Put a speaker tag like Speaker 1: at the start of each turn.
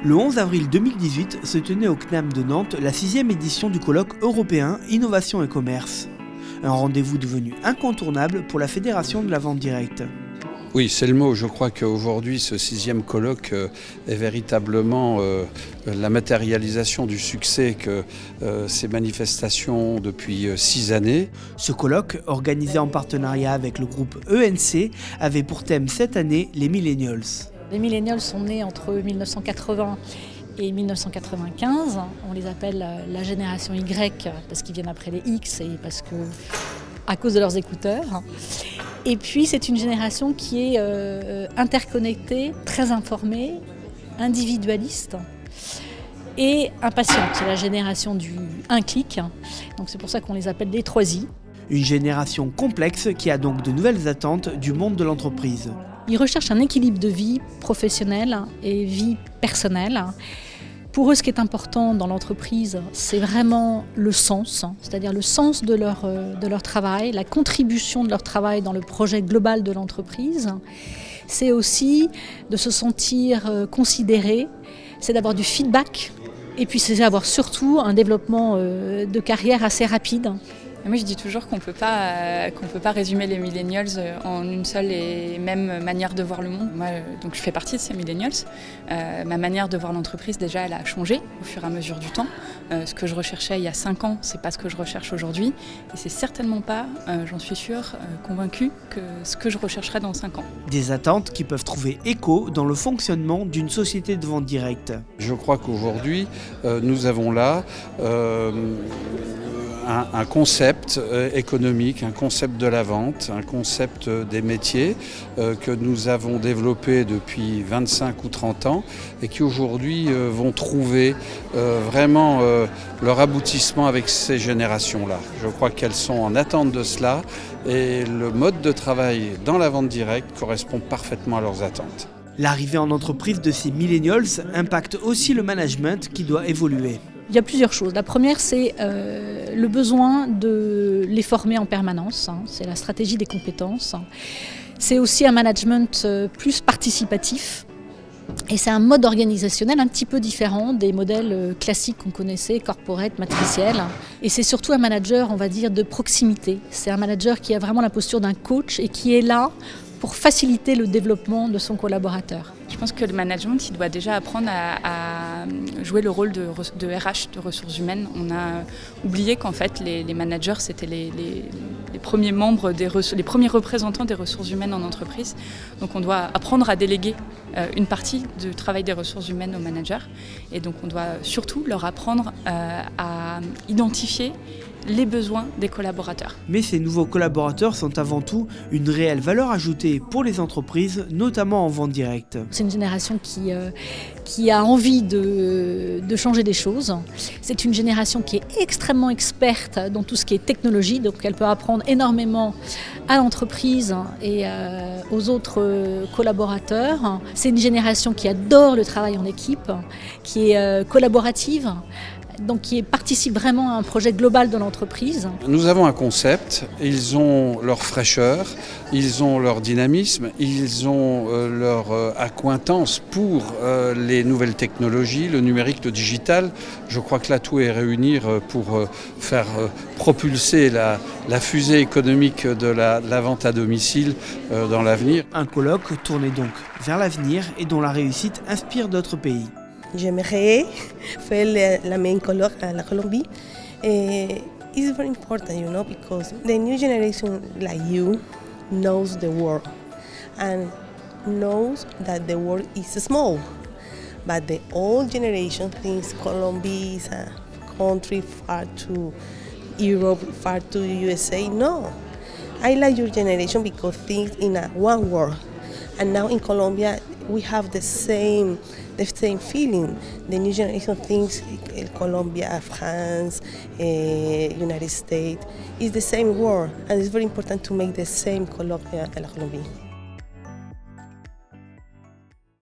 Speaker 1: Le 11 avril 2018 se tenait au CNAM de Nantes la 6e édition du colloque européen Innovation et Commerce. Un rendez-vous devenu incontournable pour la Fédération de la vente directe.
Speaker 2: Oui, c'est le mot. Je crois qu'aujourd'hui, ce 6e colloque est véritablement la matérialisation du succès que ces manifestations depuis 6 années.
Speaker 1: Ce colloque, organisé en partenariat avec le groupe ENC, avait pour thème cette année les millennials.
Speaker 3: Les millennials sont nés entre 1980 et 1995. On les appelle la génération Y parce qu'ils viennent après les X et parce que à cause de leurs écouteurs. Et puis c'est une génération qui est interconnectée, très informée, individualiste et impatiente. C'est la génération du un clic. Donc c'est pour ça qu'on les appelle les 3I.
Speaker 1: Une génération complexe qui a donc de nouvelles attentes du monde de l'entreprise.
Speaker 3: Ils recherchent un équilibre de vie professionnelle et vie personnelle. Pour eux, ce qui est important dans l'entreprise, c'est vraiment le sens, c'est-à-dire le sens de leur travail, la contribution de leur travail dans le projet global de l'entreprise. C'est aussi de se sentir considéré, c'est d'avoir du feedback et puis c'est d'avoir surtout un développement de carrière assez rapide.
Speaker 4: Moi, je dis toujours qu'on peut pas résumer les millennials en une seule et même manière de voir le monde. Moi, donc je fais partie de ces millennials. Ma manière de voir l'entreprise, déjà, elle a changé au fur et à mesure du temps. Ce que je recherchais il y a 5 ans, c'est pas ce que je recherche aujourd'hui. Et c'est certainement pas, j'en suis sûre, convaincue que ce que je rechercherai dans 5 ans. Des
Speaker 1: attentes qui peuvent trouver écho dans le fonctionnement d'une société de vente directe.
Speaker 2: Je crois qu'aujourd'hui, nous avons là un concept économique, un concept de la vente, un concept des métiers que nous avons développé depuis 25 ou 30 ans et qui aujourd'hui vont trouver vraiment leur aboutissement avec ces générations-là. Je crois qu'elles sont en attente de cela et le mode de travail dans la vente directe correspond parfaitement à leurs attentes.
Speaker 1: L'arrivée en entreprise de ces millennials impacte aussi le management qui doit évoluer.
Speaker 3: Il y a plusieurs choses. La première, c'est le besoin de les former en permanence. C'est la stratégie des compétences. C'est aussi un management plus participatif. Et c'est un mode organisationnel un petit peu différent des modèles classiques qu'on connaissait, corporate, matriciel. Et c'est surtout un manager, on va dire, de proximité. C'est un manager qui a vraiment la posture d'un coach et qui est là pour faciliter le développement de son collaborateur.
Speaker 4: Je pense que le management, il doit déjà apprendre à jouer le rôle de RH, de ressources humaines. On a oublié qu'en fait, les managers, c'était les premiers membres, les premiers représentants des ressources humaines en entreprise. Donc on doit apprendre à déléguer une partie du travail des ressources humaines aux managers. Et donc on doit surtout leur apprendre à identifier les besoins des collaborateurs.
Speaker 1: Mais ces nouveaux collaborateurs sont avant tout une réelle valeur ajoutée pour les entreprises, notamment en vente directe.
Speaker 3: C'est une génération qui a envie de changer des choses. C'est une génération qui est extrêmement experte dans tout ce qui est technologie, donc elle peut apprendre énormément à l'entreprise et aux autres collaborateurs. C'est une génération qui adore le travail en équipe, qui est collaborative, donc qui participe vraiment à un projet global de l'entreprise.
Speaker 2: Nous avons un concept, ils ont leur fraîcheur, ils ont leur dynamisme, ils ont leur accointance pour les nouvelles technologies, le numérique, le digital. Je crois que là tout est réuni pour faire propulser la fusée économique de la vente à domicile dans l'avenir.
Speaker 1: Un colloque tourné donc vers l'avenir et dont la réussite inspire d'autres pays.
Speaker 5: J'aimerais faire la même colloque à la Colombie. It's very important, you know, because the new generation like you knows the world and knows that the world is small. But the old generation thinks Colombia is a country far to Europe, far to USA. No, I like your generation because things in a one world. And now in Colombia, we have the same feeling. The new generation thinks Colombia, France, United States is the same world, and it's very important to make the same colloque à la Colombie.